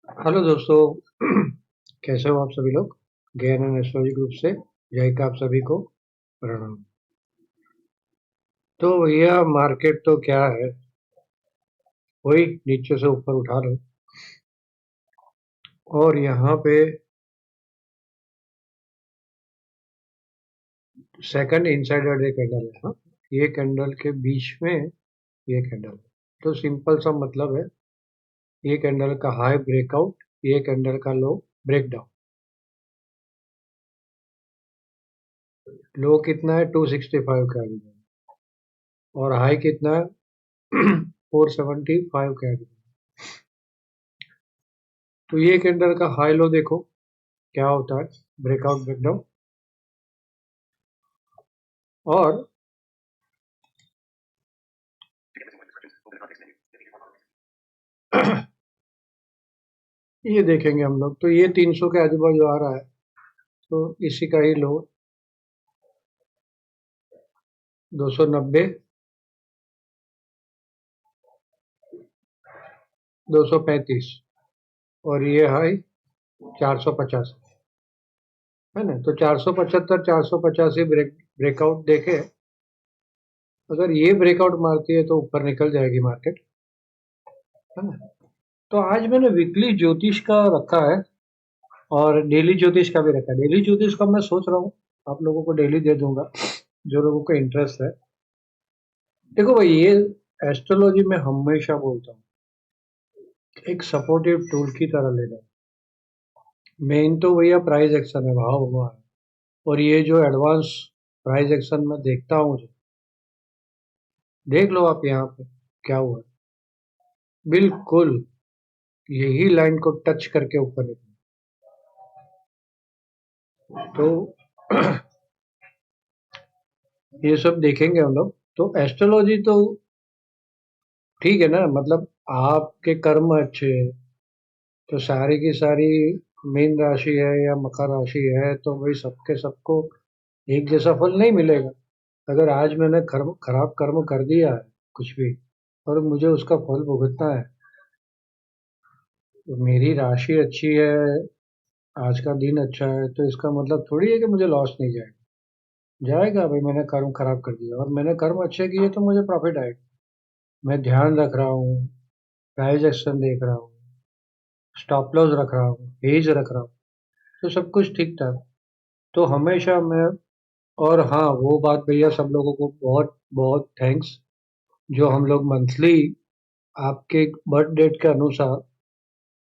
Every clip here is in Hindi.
हेलो दोस्तों। कैसे हो आप सभी लोग। ज्ञान एंड एस्ट्रोलॉजी ग्रुप से जय का आप सभी को प्रणाम। तो यह मार्केट तो क्या है, वही नीचे से ऊपर उठा लो। और यहाँ पे सेकंड इनसाइडर डे कैंडल है। हाँ, ये कैंडल के बीच में ये कैंडल है। तो सिंपल सा मतलब है, ये कैंडल का हाई ब्रेकआउट, ये कैंडल का लो ब्रेकडाउन। लो कितना है, 265 का है, और हाई कितना है, 475 का है। तो ये कैंडल का हाई लो देखो क्या होता है, ब्रेकआउट ब्रेकडाउन। और ये देखेंगे हम लोग, तो ये 300 के आजू बाजू आ रहा है, तो इसी का ही लो 290, 235, और ये हाई 450 है ना। तो 475 485 ब्रेकआउट देखे, अगर ये ब्रेकआउट मारती है तो ऊपर निकल जाएगी मार्केट, है ना। तो आज मैंने वीकली ज्योतिष का रखा है और डेली ज्योतिष का भी रखा है। डेली ज्योतिष का मैं सोच रहा हूँ आप लोगों को डेली दे दूंगा, जो लोगों को इंटरेस्ट है। देखो भाई, ये एस्ट्रोलॉजी में हमेशा बोलता हूँ, एक सपोर्टिव टूल की तरह लेना। मेन तो भैया प्राइस एक्शन है, भाव हुआ है। और ये जो एडवांस प्राइस एक्शन में देखता हूँ, जो देख लो आप यहाँ पे क्या हुआ है। बिल्कुल यही लाइन को टच करके ऊपर निकला। तो ये सब देखेंगे हम लोग। तो एस्ट्रोलॉजी तो ठीक है ना, मतलब आपके कर्म अच्छे हैं, तो सारी की सारी मीन राशि है या मकर राशि है, तो भाई सबके सबको एक जैसा फल नहीं मिलेगा। अगर आज मैंने कर्म खराब कर्म कर दिया है कुछ भी, और मुझे उसका फल भुगतना है, तो मेरी राशि अच्छी है, आज का दिन अच्छा है, तो इसका मतलब थोड़ी है कि मुझे लॉस नहीं जाएगा। जाएगा भाई, मैंने कर्म खराब कर दिया और मैंने कर्म अच्छे किए तो मुझे प्रॉफिट आएगा। मैं ध्यान रख रहा हूँ, प्राइस एक्शन देख रहा हूँ, स्टॉप लॉस रख रहा हूँ, हेज रख रहा हूँ, तो सब कुछ ठीक ठाक। तो हमेशा मैं, और हाँ वो बात भैया, सब लोगों को बहुत बहुत थैंक्स, जो हम लोग मंथली आपके बर्थ डेट के अनुसार,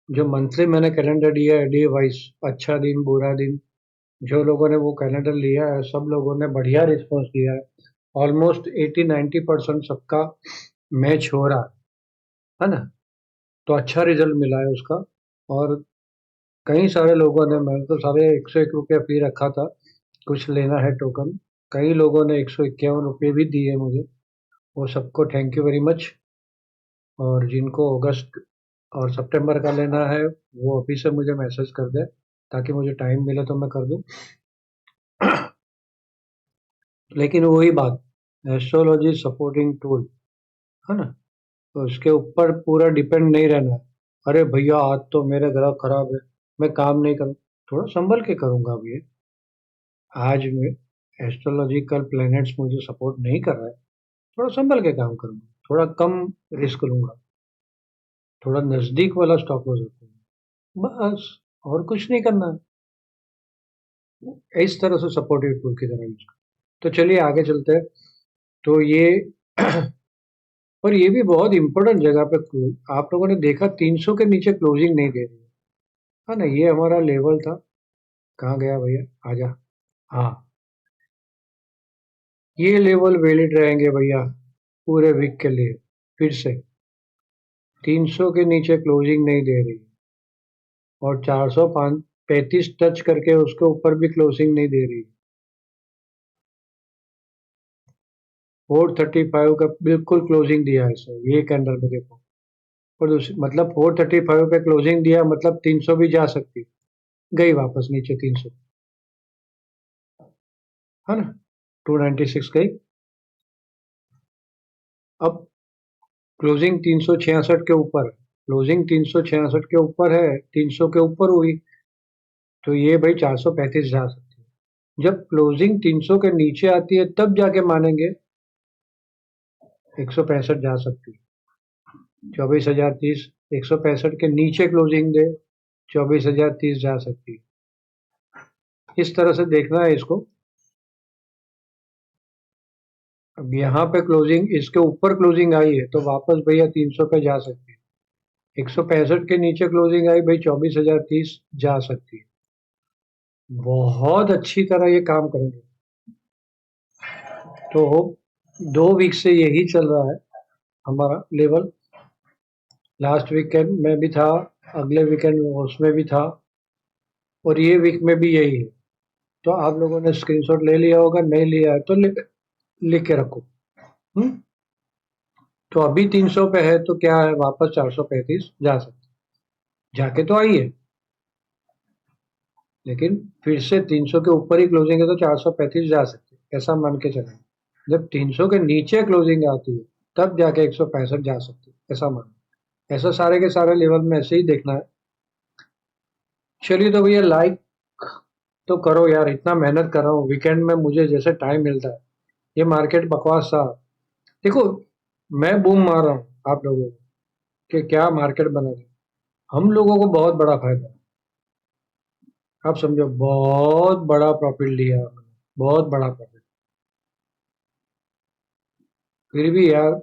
जो मंथली मैंने कैलेंडर दिया है डे वाइज, अच्छा दिन बुरा दिन, जो लोगों ने वो कैलेंडर लिया है, सब लोगों ने बढ़िया रिस्पॉन्स दिया है। ऑलमोस्ट 80-90% सबका मैच हो रहा है ना। तो अच्छा रिजल्ट मिला है उसका। और कई सारे लोगों ने, मैंने तो सारे 101 रुपया फी रखा था, कुछ लेना है टोकन। कई लोगों ने 151 रुपये भी दिए मुझे, वो सबको थैंक यू वेरी मच। और जिनको अगस्त और सितंबर का लेना है, वो अभी से मुझे मैसेज कर दे, ताकि मुझे टाइम मिले तो मैं कर दूं। लेकिन वही बात, एस्ट्रोलॉजी सपोर्टिंग टूल है ना, तो उसके ऊपर पूरा डिपेंड नहीं रहना है। अरे भैया आज तो मेरे ग्रह खराब है, मैं काम नहीं करूँ, थोड़ा संभल के करूंगा भैया। आज में एस्ट्रोलॉजिकल प्लैनेट्स मुझे सपोर्ट नहीं कर रहा है, थोड़ा संभल के काम करूंगा, थोड़ा कम रिस्क लूंगा, थोड़ा नजदीक वाला स्टॉप लॉस रखूंगा, बस। और कुछ नहीं करना है, इस तरह से सपोर्टिव टूल की तरह यूज। तो चलिए आगे चलते हैं। तो ये और ये भी बहुत इंपॉर्टेंट जगह पे आप लोगों ने देखा, 300 के नीचे क्लोजिंग नहीं दे रही है ना। ये हमारा लेवल था, कहाँ गया भैया, आजा। हाँ, ये लेवल वैलिड रहेंगे भैया पूरे वीक के लिए। फिर से 300 के नीचे क्लोजिंग नहीं दे रही, और 435 टच करके उसके ऊपर भी क्लोजिंग नहीं दे रही। 435 का बिल्कुल क्लोजिंग दिया है सर, ये कैंडल में देखो। और दूसरी मतलब 435 पे क्लोजिंग दिया, मतलब 300 भी जा सकती, गई वापस नीचे 300, है ना। 296 गई। अब क्लोजिंग 366 के ऊपर, क्लोजिंग 366 के ऊपर है, 300 के ऊपर हुई, तो ये भाई 435 जा सकती है। जब क्लोजिंग 300 के नीचे आती है तब जाके मानेंगे 165 जा सकती है। 24,030, 165 के नीचे क्लोजिंग दे 24,030 जा सकती है। इस तरह से देखना है इसको। अब यहाँ पे क्लोजिंग इसके ऊपर क्लोजिंग आई है तो वापस भैया 300 पे जा सकती है। 165 के नीचे क्लोजिंग आई भाई 24,030 जा सकती है। बहुत अच्छी तरह ये काम करेंगे। तो 2 वीक से यही चल रहा है हमारा लेवल। लास्ट वीकेंड में भी था, अगले वीकेंड में उसमें भी था, और ये वीक में भी यही है। तो आप लोगों ने स्क्रीनशॉट ले लिया होगा, नहीं लिया है तो लिख के रखो। तो अभी 300 पे है तो क्या है, वापस 435 जा सकते, जाके तो आई है, लेकिन फिर से 300 के ऊपर ही क्लोजिंग है तो 435 जा सकते, ऐसा मान के चलें। जब 300 के नीचे क्लोजिंग आती है तब जाके 165 जा सकती, ऐसा मान। ऐसा सारे के सारे लेवल में ऐसे ही देखना है। चलिए तो भैया लाइक तो करो यार, इतना मेहनत कर रहा हूँ वीकेंड में, मुझे जैसे टाइम मिलता है। ये मार्केट बकवास सा, देखो मैं बूम मार रहा हूँ आप लोगों को कि क्या मार्केट बना रहे, हम लोगों को बहुत बड़ा फायदा है। आप समझो, बहुत बड़ा प्रॉफिट लिया हमने, बहुत बड़ा प्रॉफिट। फिर भी यार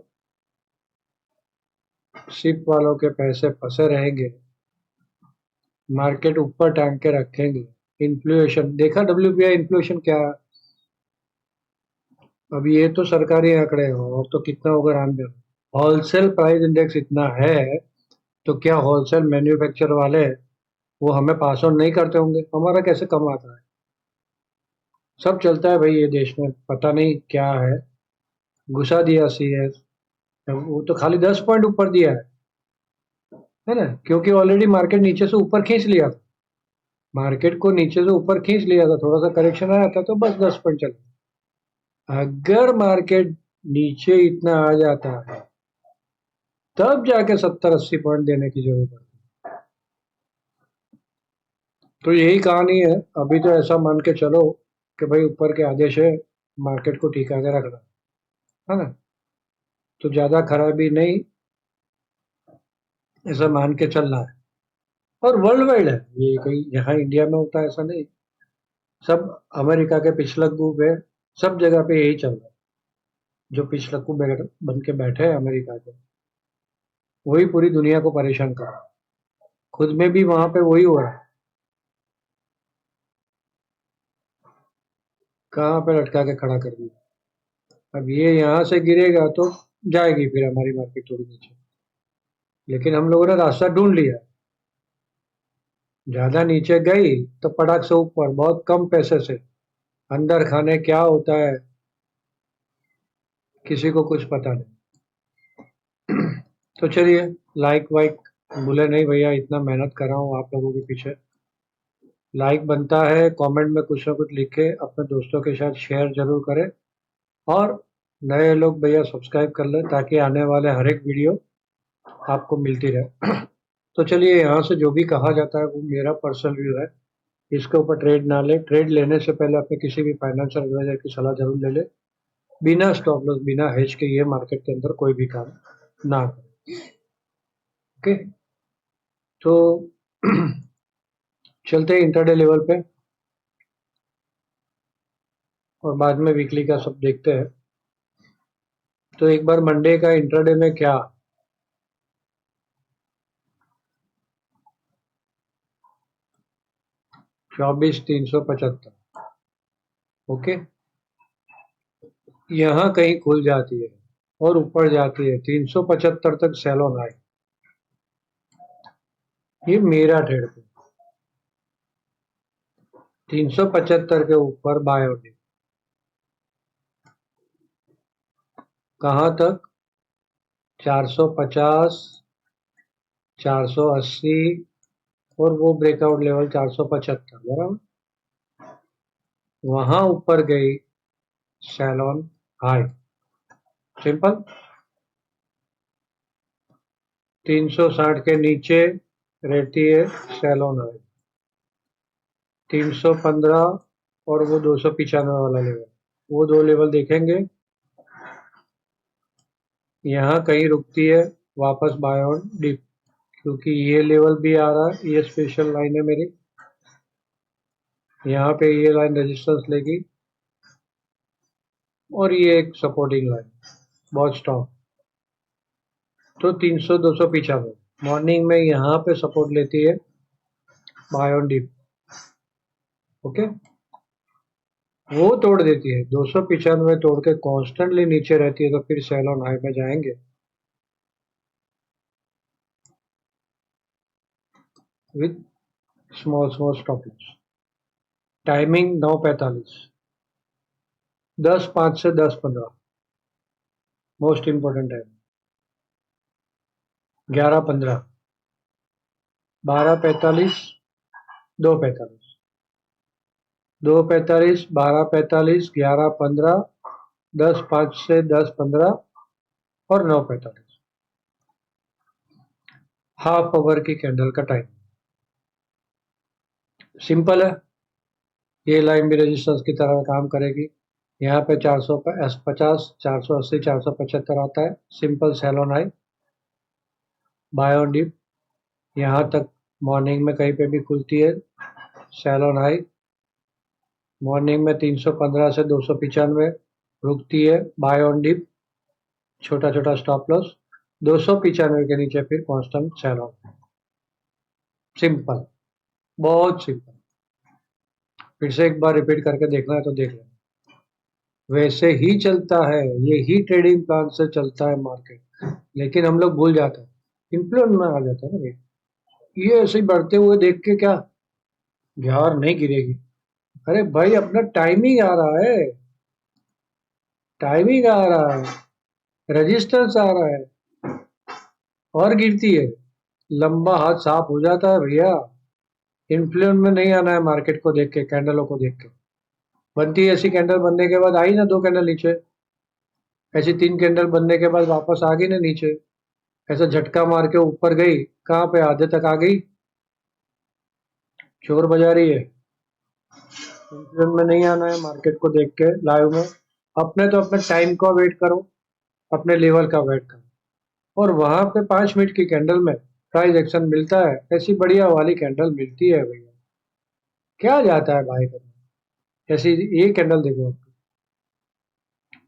शिप वालों के पैसे फंसे रहेंगे, मार्केट ऊपर टांग के रखेंगे। इन्फ्लेशन देखा, WPI इन्फ्लेशन क्या है? अब ये तो सरकारी आंकड़े हैं, और तो कितना होगा राम जाने। होलसेल प्राइस इंडेक्स इतना है तो क्या होलसेल मैन्युफैक्चर वाले वो हमें पास ऑन नहीं करते होंगे? हमारा कैसे कम आता है? सब चलता है भाई ये देश में, पता नहीं क्या है। घुसा दिया CS, वो तो खाली 10 पॉइंट ऊपर दिया है ना, क्योंकि ऑलरेडी मार्केट नीचे से ऊपर खींच लिया था। मार्केट को नीचे से ऊपर खींच लिया था, थोड़ा सा करेक्शन आया था तो बस 10 पॉइंट चला। अगर मार्केट नीचे इतना आ जाता है तब जाके 70-80 पॉइंट देने की जरूरत है। तो यही कहानी है। अभी तो ऐसा मान के चलो कि भाई ऊपर के आदेश है, मार्केट को टिका के रखना है ना, तो ज्यादा खराबी नहीं, ऐसा मान के चलना है। और वर्ल्ड वाइड है ये, कहीं यहाँ इंडिया में होता है ऐसा नहीं। सब अमेरिका के पिछलग्गू पे, सब जगह पे यही चल रहा है। जो पिछलग्गू बन के बैठे हैं अमेरिका के, वही पूरी दुनिया को परेशान कर रहा है। खुद में भी वहां पे वही हो रहा है। कहाँ पे लटका के खड़ा कर दिया। अब ये यहाँ से गिरेगा तो जाएगी फिर हमारी मार्केट थोड़ी नीचे, लेकिन हम लोगों ने रास्ता ढूंढ लिया। ज्यादा नीचे गई तो पटाख से ऊपर बहुत कम पैसे से। अंदर खाने क्या होता है किसी को कुछ पता नहीं। तो चलिए, लाइक वाइक भूले नहीं भैया, इतना मेहनत कर रहा हूँ आप लोगों के पीछे। लाइक बनता है, कमेंट में कुछ ना कुछ लिखे, अपने दोस्तों के साथ शेयर जरूर करें, और नए लोग भैया सब्सक्राइब कर लें ताकि आने वाले हर एक वीडियो आपको मिलती रहे। तो चलिए, यहाँ से जो भी कहा जाता है वो मेरा पर्सनल व्यू है, इसके ऊपर ट्रेड ना ले। ट्रेड लेने से पहले अपने किसी भी फाइनेंशियल एडवाइजर की सलाह जरूर ले ले। बिना स्टॉप लॉस, बिना हेज के ये मार्केट के अंदर कोई भी काम ना करें। ओके, तो चलते हैं इंटरडे लेवल पे, और बाद में वीकली का सब देखते हैं। तो एक बार मंडे का इंटरडे में क्या, 24,375। ओके, यहाँ कहीं खुल जाती है और ऊपर जाती है 375 तक सेल ऑन आई। ये मेरा ट्रेड पे 375 के ऊपर बाय ऑन। कहाँ तक? 450, 480, और वो ब्रेकआउट लेवल 475, बराबर। वहां ऊपर गई सेल ऑन हाई, सिंपल। 360 के नीचे रहती है सेलोन हाई, 315 और वो 295 वाला लेवल, वो दो लेवल देखेंगे। यहाँ कहीं रुकती है, वापस बाय ऑन डिप, क्योंकि ये लेवल भी आ रहा है, ये स्पेशल लाइन है मेरी। यहाँ पे ये लाइन रेजिस्टेंस लेगी और ये एक सपोर्टिंग लाइन, बहुत स्ट्रॉन्ग। तो 300 295 मॉर्निंग में यहाँ पे सपोर्ट लेती है बाय ऑन डिप। ओके, वो तोड़ देती है 295 तोड़ के कॉन्स्टेंटली नीचे रहती है, तो फिर सेल ऑन हाई में जाएंगे with small stop loss. Timing 9:45, 10:05 से 10:15 मोस्ट इंपॉर्टेंट टाइम। 11:15, 12:45, 2:45, 2:45, 12:45, 11:15, 10:05 से 10:15 और 9:45, हाफ आवर की कैंडल का टाइम। सिंपल है, ये लाइन भी रेजिस्टेंस की तरह काम करेगी। यहाँ पे 450, 480, 475 आता है, simple sell on high, buy on dip. यहाँ तक मॉर्निंग में कहीं पे भी खुलती है, सेल ऑन हाई। मॉर्निंग में 315 से 295 रुकती है, बाय ऑन डिप, छोटा छोटा स्टॉप लॉस। 295 के नीचे फिर कांस्टेंट सेल ऑन। सिंपल, बहुत सिंपल। फिर से एक बार रिपीट करके देखना है तो देख लेना, वैसे ही चलता है, ये ही ट्रेडिंग प्लान से चलता है मार्केट। लेकिन हम लोग भूल जाते हैं, इन्फ्लुएंस में आ जाता है ना भाई, ये ऐसे ही बढ़ते हुए देख के क्या यार नहीं गिरेगी। अरे भाई, अपना टाइमिंग आ रहा है, टाइमिंग आ रहा है, रेजिस्टेंस आ रहा है और गिरती है, लंबा हाथ साफ हो जाता है भैया। इन्फ्लुएंस में नहीं आना है मार्केट को देख के, कैंडलों को देख के। बनती है ऐसी कैंडल, बनने के बाद आई ना 2 कैंडल नीचे, ऐसी 3 कैंडल बनने के बाद वापस आ गई ना नीचे, ऐसा झटका मार के ऊपर गई, कहाँ पे आधे तक आ गई, चोर बजा रही है। इन्फ्लुएंस में नहीं आना है मार्केट को देख के लाइव में, अपने तो अपने टाइम का वेट करो, अपने लेवल का वेट करो, और वहां पे 5 मिनट की कैंडल में प्राइस एक्शन मिलता है, ऐसी बढ़िया वाली कैंडल मिलती है भैया, क्या जाता है भाई करना। ऐसी ये कैंडल देखो,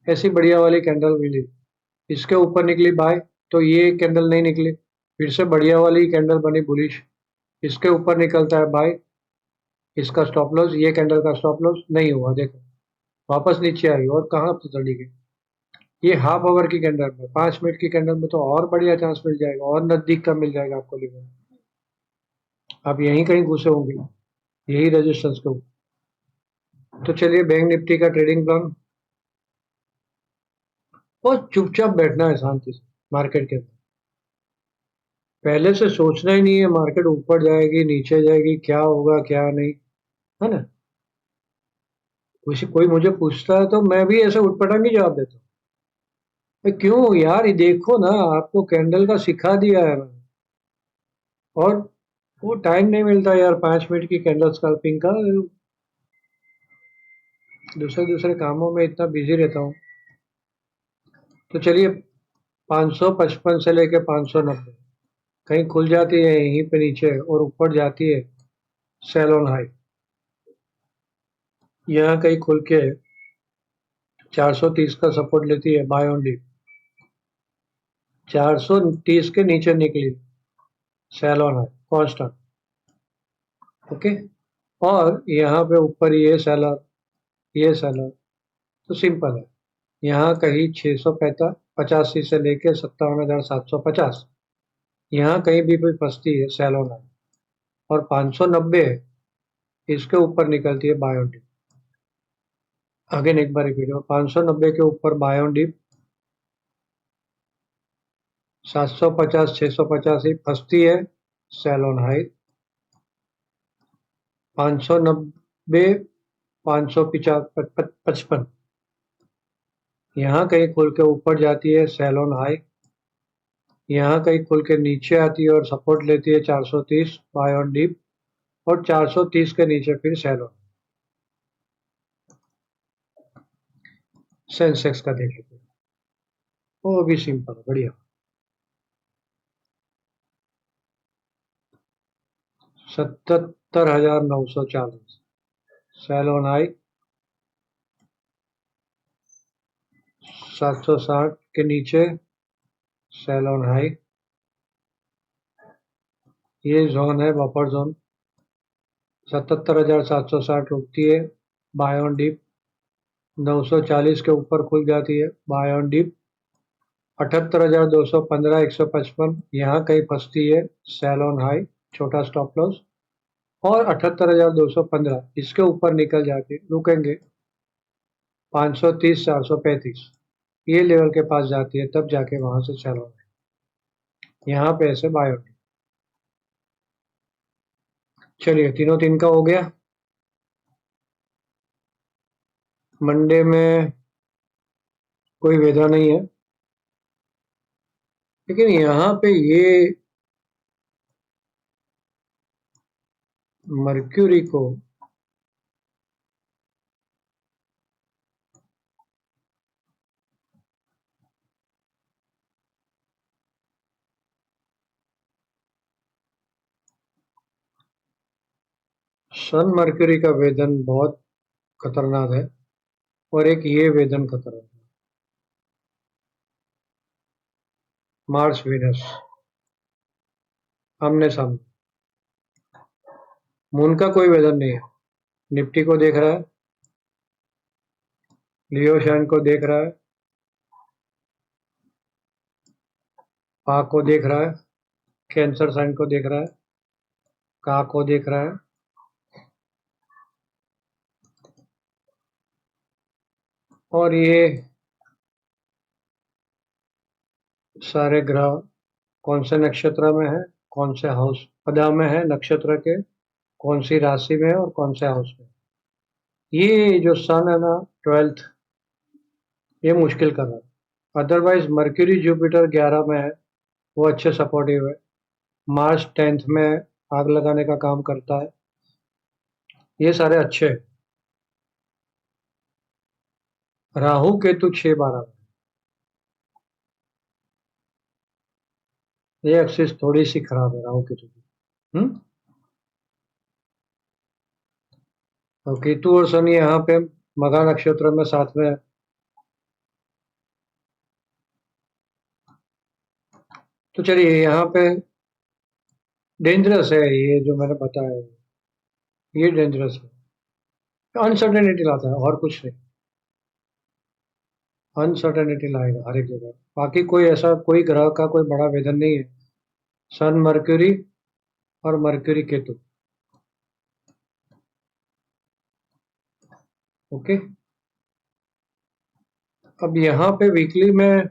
ऐसी बढ़िया वाली कैंडल मिली, इसके ऊपर निकली बाय, तो ये कैंडल नहीं निकली, फिर से बढ़िया वाली कैंडल बनी बुलिश, इसके ऊपर निकलता है बाय, इसका स्टॉप लॉस, ये कैंडल का स्टॉप लॉस नहीं हुआ, देखो वापस नीचे आई और कहाँ पे चली गई। ये हाफ आवर की कैंडल में, 5 मिनट की कैंडल में तो और बढ़िया चांस मिल जाएगा, और नजदीक का मिल जाएगा आपको लेवल। आप यहीं कहीं घुसे होंगे, यही रेजिस्टेंस के ऊपर। तो चलिए, बैंक निफ्टी का ट्रेडिंग प्लान, और चुपचाप बैठना है शांति से मार्केट के अंदर। पहले से सोचना ही नहीं है मार्केट ऊपर जाएगी नीचे जाएगी, क्या होगा क्या नहीं, है ना। कोई मुझे पूछता है तो मैं भी ऐसे उठपटांग ही जवाब देता हूँ, क्यों यार, ये देखो ना, आपको कैंडल का सिखा दिया है मैंने, और वो टाइम नहीं मिलता यार 5 मिनट की कैंडल स्कल्पिंग का, दूसरे दूसरे कामों में इतना बिजी रहता हूँ। तो चलिए, 555 से लेके 590 कहीं खुल जाती है यहीं पे नीचे और ऊपर जाती है सेल ऑन हाई। यहाँ कहीं खुल के 430 का सपोर्ट लेती है बाय ऑन डिप, 430 के नीचे निकली sell on high constant. Okay, और यहाँ पे ऊपर ये सेलर, ये सेलर, तो सिंपल है। यहाँ कहीं 685 से लेके 57,750, यहाँ कहीं भी फंसती है सेल ऑन हाई, और 590 है, इसके ऊपर निकलती है बाय ऑन डिप। अगेन एक बार रिपीट हो, 590 के ऊपर बाय ऑन डिप, 750 650 ही फंसती है सेल ऑन हाई, 590 555 यहाँ कहीं खुल के ऊपर जाती है सेल ऑन हाई, यहाँ कहीं खुल के नीचे आती है और सपोर्ट लेती है 430 बाय ऑन डीप, और 430 के नीचे फिर सेल ऑन। सेंसेक्स का देख लेते हैं, वो भी सिंपल है, बढ़िया। 77,940 सेल ऑन हाई, 760 के नीचे सेल ऑन हाई, ये जोन है बफर जोन। 77,760 रुकती है बाय ऑन डीप, 940 के ऊपर खुल जाती है बाय ऑन डीप, 78,215 155 यहाँ कहीं फंसती है सेल ऑन हाई, छोटा स्टॉप लॉस, और 78,215 इसके ऊपर निकल जाके रुकेंगे 530 435 ये लेवल के पास जाती है, तब जाके वहां से सेल ऑन, यहाँ पे ऐसे बाय ऑन। चलिए, तीनों तीन का हो गया। मंडे में कोई वेदा नहीं है, लेकिन यहाँ पे ये मर्क्यूरी को सन मर्क्यूरी का वेदन बहुत खतरनाक है, और एक ये वेदन खतरनाक है, मार्स वीनस आमने सामने। मून का कोई वेदन नहीं है, निफ्टी को देख रहा है, लियो शैन को देख रहा है, पा को देख रहा है, कैंसर साइन को देख रहा है, का को देख रहा है, और ये सारे ग्रह कौन से नक्षत्र में है, कौन से हाउस पदा में है, नक्षत्र के कौन सी राशि में है और कौन से हाउस में। ये जो सन है ना 12th, ये मुश्किल कर रहा है। अदरवाइज मर्क्यूरी जुपिटर 11 में है, वो अच्छे सपोर्टिव है। मार्स 10th में आग लगाने का काम करता है, ये सारे अच्छे हैं। राहु केतु 6-12 में, ये एक्सिस थोड़ी सी खराब है राहु केतु की। और केतु और शनि यहाँ पे मघा नक्षत्र में साथ में है। तो चलिए, यहाँ पे डेंजरस है ये जो मैंने बताया, ये डेंजरस है, अनसर्टेनिटी लाता है और कुछ नहीं, अनसर्टेनिटी लाएगा हर एक जगह। बाकी कोई ऐसा कोई ग्रह का कोई बड़ा वेदन नहीं है। सन मर्क्यूरी और मर्क्यूरी केतु, ओके। अब यहाँ पे वीकली में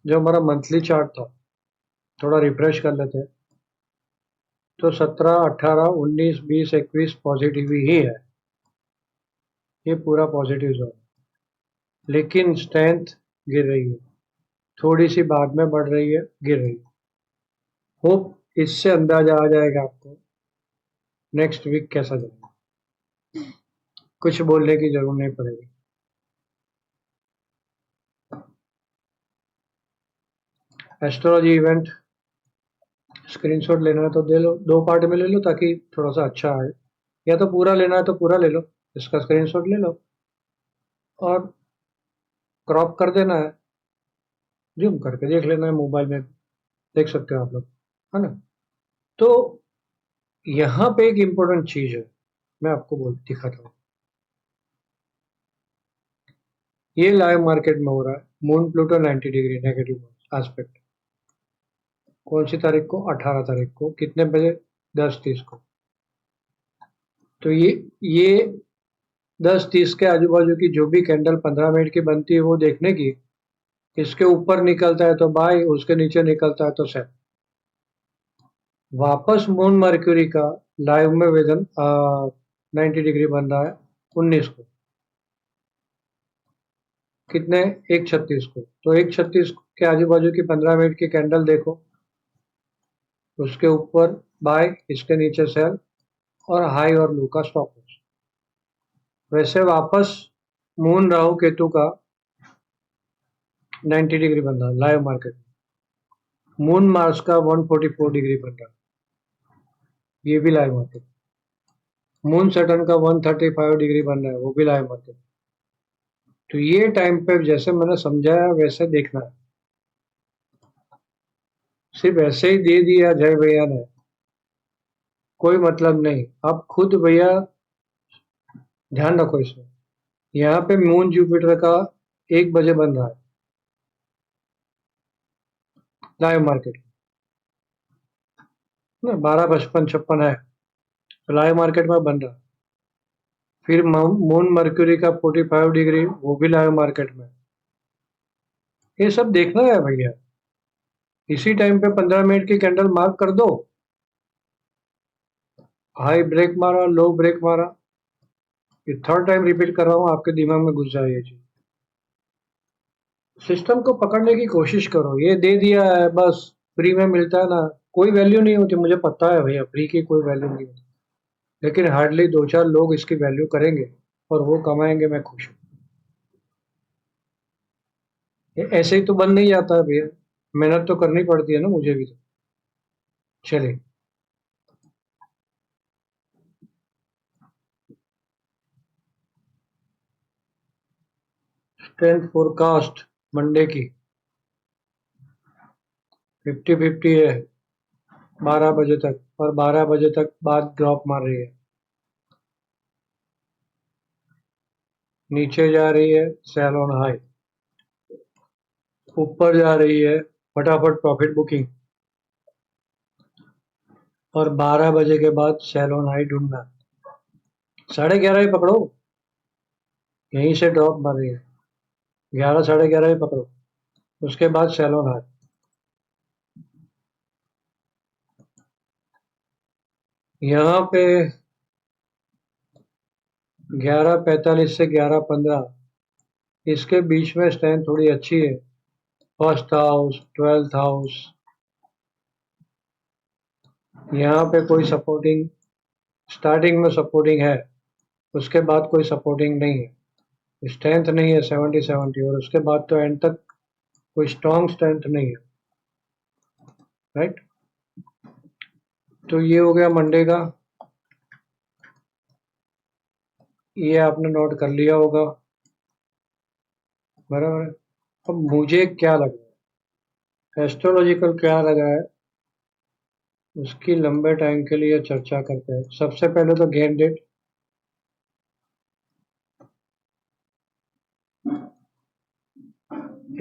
जो हमारा मंथली चार्ट था, थोड़ा रिफ्रेश कर लेते हैं। तो 17, 18, 19, 20, 21 पॉजिटिव ही है, ये पूरा पॉजिटिव जोन, लेकिन स्ट्रेंथ गिर रही है, थोड़ी सी बाद में बढ़ रही है, गिर रही है। होप इससे अंदाजा आ जाएगा आपको नेक्स्ट वीक कैसा जाएगा, कुछ बोलने की जरूरत नहीं पड़ेगी। एस्ट्रोलॉजी इवेंट स्क्रीनशॉट लेना है तो दे लो, 2 पार्ट में ले लो ताकि थोड़ा सा अच्छा आए, या तो पूरा लेना है तो पूरा ले लो, इसका स्क्रीनशॉट ले लो और क्रॉप कर देना है, जूम करके देख लेना है, मोबाइल में देख सकते हो आप लोग, है ना। तो यहाँ पे एक इम्पोर्टेंट चीज है, मैं आपको दिखाता हूँ। ये लाइव मार्केट में हो रहा है, moon Pluto 90 degree negative aspect. कौन सी तारीख को? 18 तारीख को, कितने बजे? 10:30 को। तो ये 10:30 के आजू बाजू की जो भी कैंडल 15 मिनट की बनती है वो देखने की, इसके ऊपर निकलता है तो बाय, उसके नीचे निकलता है तो सेल। वापस मून मर्क्यूरी का लाइव में वेदन 90 डिग्री बन रहा है 19 को, कितने? 1:36 को। तो 1:36 के आजू बाजू की 15 मिनट की कैंडल देखो, उसके ऊपर बाय, इसके नीचे सेल, और हाई और लो का स्टॉप लॉस। वैसे वापस मून राहु केतु का 90 डिग्री बन रहा है लाइव मार्केट में। मून मार्स का 144 डिग्री बन रहा है, ये भी लाइव मार्केट। मून सैटर्न का 135 डिग्री बन रहा है, वो भी लाइव मार्केट। तो ये टाइम पे जैसे मैंने समझाया वैसे देखना है। सिर्फ ऐसे ही दे दिया जय भैया ने, कोई मतलब नहीं। आप खुद भैया ध्यान रखो इसमें। यहाँ पे मून जुपिटर का 1 बजे बन रहा है लाइव मार्केट ना, 12:55-56 है, तो लाइव मार्केट में बन रहा है। फिर मून मर्क्यूरी का 45 डिग्री, वो भी लाइव मार्केट में। ये सब देखना है भैया। इसी टाइम पे 15 मिनट की कैंडल मार्क कर दो, हाई ब्रेक मारा, लो ब्रेक मारा। ये थर्ड टाइम रिपीट कर रहा हूँ, आपके दिमाग में घुस जाए ये चीज। सिस्टम को पकड़ने की कोशिश करो। ये दे दिया है बस, फ्री में मिलता है ना, कोई वैल्यू नहीं होती, मुझे पता है भैया, फ्री की कोई वैल्यू नहीं होती। लेकिन हार्डली 2-4 लोग इसकी वैल्यू करेंगे और वो कमाएंगे, मैं खुश हूँ। ये ऐसे ही तो बन नहीं जाता है भैया, मेहनत तो करनी पड़ती है ना मुझे भी तो। चलिए, स्ट्रेंथ फोरकास्ट मंडे की 50-50 है 12 बजे तक, और 12 बजे तक बाद ड्रॉप मार रही है, नीचे जा रही है सेल ऑन हाई, ऊपर जा रही है फटाफट प्रॉफिट बुकिंग, और 12 बजे के बाद सेल ऑन हाई ढूंढना। 11:30 ही पकड़ो, यहीं से ड्रॉप मार रही है, 11 11:30 ही पकड़ो, उसके बाद सेल ऑन हाई। यहाँ पे 11:45 से 11:15 इसके बीच में स्ट्रेंथ थोड़ी अच्छी है। फर्स्ट हाउस, 12th हाउस, यहाँ पे कोई सपोर्टिंग, स्टार्टिंग में सपोर्टिंग है, उसके बाद कोई सपोर्टिंग नहीं है, स्ट्रेंथ नहीं है 70-70, और उसके बाद तो एंड तक कोई स्ट्रॉन्ग स्ट्रेंथ नहीं है, राइट। तो ये हो गया मंडे का, ये आपने नोट कर लिया होगा, बराबर है। अब मुझे क्या लग रहा है, एस्ट्रोलॉजिकल क्या लगा है, उसकी लंबे टाइम के लिए चर्चा करते हैं। सबसे पहले तो गेम डेट,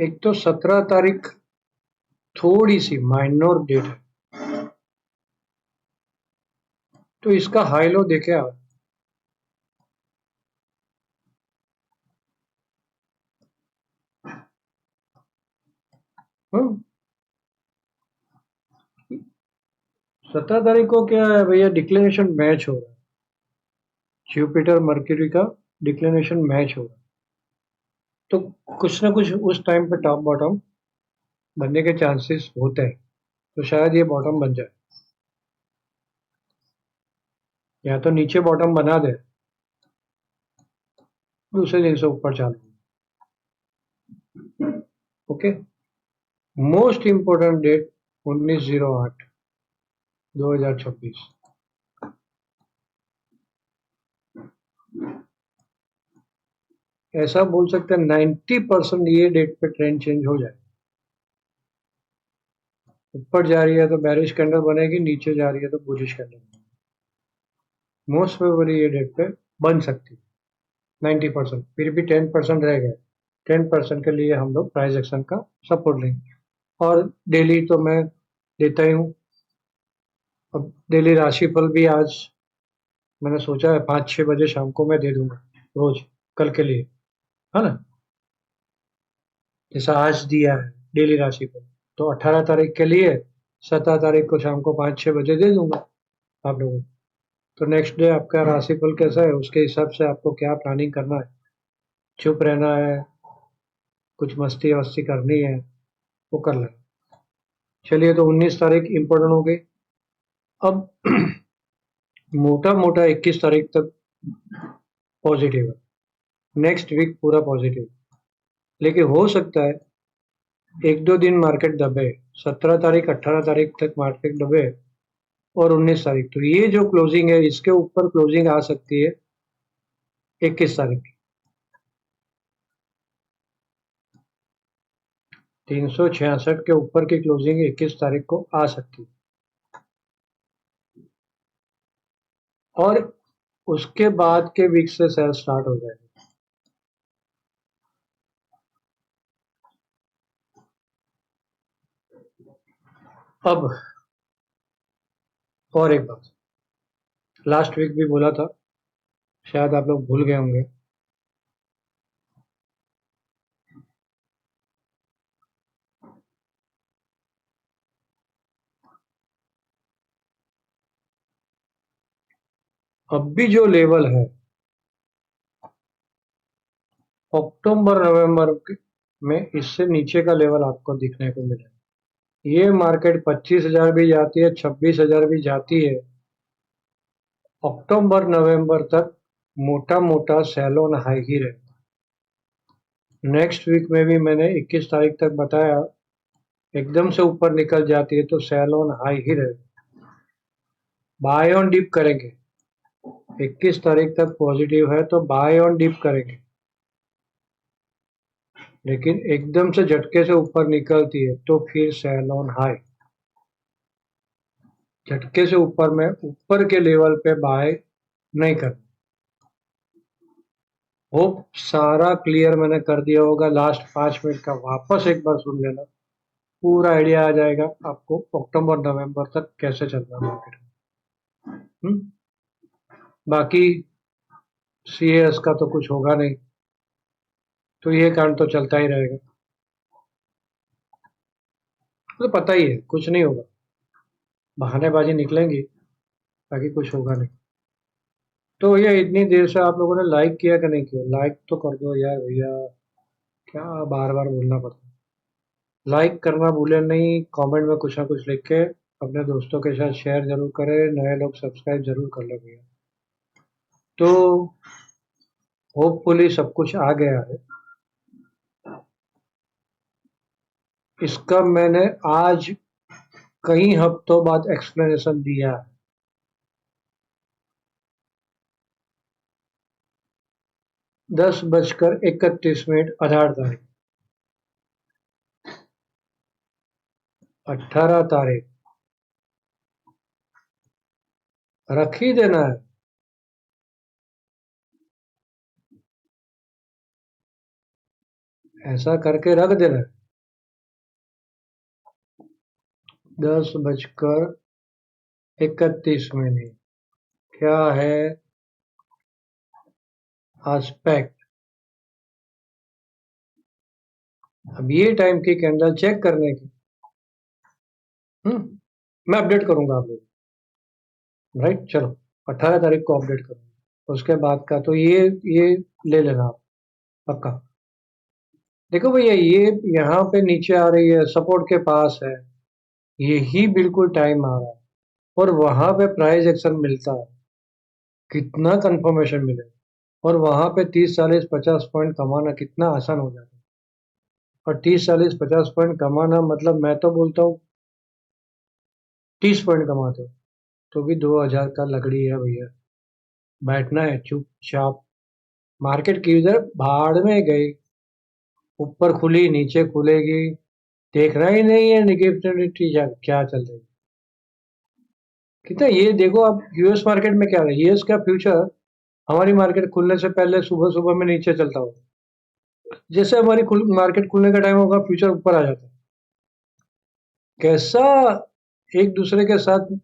एक तो 17 तारीख थोड़ी सी माइनर डेट है, तो इसका हाई लो देखे आप। हम्म, 17 तारीख को क्या है भैया, डिक्लेरेशन मैच हो रहा है, जुपिटर मर्क्यूरी का डिक्लेरेशन मैच हो रहा है, तो कुछ ना कुछ उस टाइम पे टॉप बॉटम बनने के चांसेस होते हैं, तो शायद ये बॉटम बन जाए, या तो नीचे बॉटम बना दे, दूसरे दिन से ऊपर चालू। Okay, most important date 19/08/2026। ऐसा बोल सकते हैं 90% ये डेट पे ट्रेंड चेंज हो जाए। ऊपर जा रही है तो बैरिश कैंडल बनेगी, नीचे जा रही है तो बुलिश कैंडल बनेगी। मोस्ट प्रोबेबली ये डेट पे बन सकती है 90%, फिर भी 10% रह गए। 10% के लिए हम लोग प्राइस एक्शन का सपोर्ट लेंगे, और डेली तो मैं देता ही हूँ। अब डेली राशिफल भी आज मैंने सोचा है 5-6 बजे शाम को मैं दे दूंगा रोज, कल के लिए, है ना, जैसा आज दिया है डेली राशिफल, तो 18 तारीख के लिए 17 तारीख को शाम को 5-6 बजे दे दूंगा आप लोगों को। तो नेक्स्ट डे आपका राशिफल कैसा है उसके हिसाब से आपको क्या प्लानिंग करना है, चुप रहना है, कुछ मस्ती वस्ती करनी है, वो कर लेना। चलिए, तो 19 तारीख इम्पोर्टेंट हो गई। अब मोटा मोटा 21 तारीख तक पॉजिटिव है, नेक्स्ट वीक पूरा पॉजिटिव, लेकिन हो सकता है एक दो दिन मार्केट दबे, 17 तारीख 18 तारीख तक मार्केट दबे, और 19 तारीख, तो ये जो क्लोजिंग है इसके ऊपर क्लोजिंग आ सकती है 21 तारीख की। 366 के ऊपर की क्लोजिंग 21 तारीख को आ सकती है, और उसके बाद के वीक से सेल स्टार्ट हो जाएगी। अब और एक बात, लास्ट वीक भी बोला था, शायद आप लोग भूल गए होंगे। अब भी जो लेवल है अक्टूबर नवंबर में, इससे नीचे का लेवल आपको दिखने को मिलेगा। ये मार्केट 25,000 भी जाती है, 26,000 भी जाती है, अक्टूबर नवंबर तक मोटा मोटा सेल ऑन हाई ही रहेगा। नेक्स्ट वीक में भी मैंने 21 तारीख तक बताया, एकदम से ऊपर निकल जाती है तो सेल ऑन हाई ही रहेगा, बाय ऑन डिप करेंगे। 21 तारीख तक पॉजिटिव है तो बाय ऑन डिप करेंगे, लेकिन एकदम से झटके से ऊपर निकलती है तो फिर सेल ऑन हाई। झटके से ऊपर में ऊपर के लेवल पे बाय नहीं करना। होप सारा क्लियर मैंने कर दिया होगा। लास्ट 5 मिनट का वापस एक बार सुन लेना, पूरा आइडिया आ जाएगा आपको अक्टूबर नवंबर तक कैसे चलना है मार्केट में। बाकी सीएस का तो कुछ होगा नहीं, तो ये कांड तो चलता ही रहेगा, तो पता ही है कुछ नहीं होगा, बहानेबाजी निकलेंगी, बाकी कुछ होगा नहीं। तो ये इतनी देर से आप लोगों ने लाइक किया कि नहीं किया? लाइक तो कर दो यार भैया, क्या बार बार बोलना पड़ता है। लाइक करना भूले नहीं, कमेंट में कुछ ना कुछ लिख के अपने दोस्तों के साथ शेयर जरूर करें, नए लोग सब्सक्राइब जरूर कर ले भैया। तो होपफुली सब कुछ आ गया है। इसका मैंने आज कई हफ्तों बाद एक्सप्लेनेशन दिया है। 10:31 आधार तारीख, 18 तारीख रख ही देना है, ऐसा करके रख देना है। 10:31 क्या है आस्पेक्ट। अब ये टाइम की कैंडल चेक करने की, मैं अपडेट करूंगा आप लोग, राइट। चलो 18 तारीख को अपडेट करूंगा, उसके बाद का तो ये ले लेना आप पक्का। देखो भैया, ये यहाँ पे नीचे आ रही है, सपोर्ट के पास है, यही बिल्कुल टाइम आ रहा है, और वहां पे प्राइस एक्शन मिलता है, कितना कंफर्मेशन मिले, और वहां पे 30 40 50 पॉइंट कमाना कितना आसान हो जाता है। और 30 40 50 पॉइंट कमाना मतलब, मैं तो बोलता हूँ 30 पॉइंट कमाते हो तो भी 2,000 का लकड़ी है भैया। बैठना है चुपचाप, मार्केट की उधर भाड़ में गई, ऊपर खुली नीचे खुलेगी, देखना ही नहीं है निगेटिविटी क्या चल रही है। कितना ये देखो आप, यूएस मार्केट में क्या है, यूएस का फ्यूचर हमारी मार्केट खुलने से पहले सुबह सुबह में नीचे चलता हो, जैसे हमारी मार्केट खुलने का टाइम होगा फ्यूचर ऊपर आ जाता है। कैसा एक दूसरे के साथ।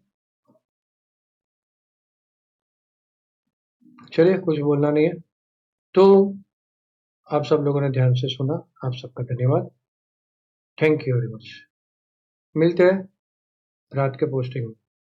चलिए कुछ बोलना नहीं है, तो आप सब लोगों ने ध्यान से सुना, आप सबका धन्यवाद, थैंक यू वेरी मच। मिलते हैं रात के पोस्टिंग में।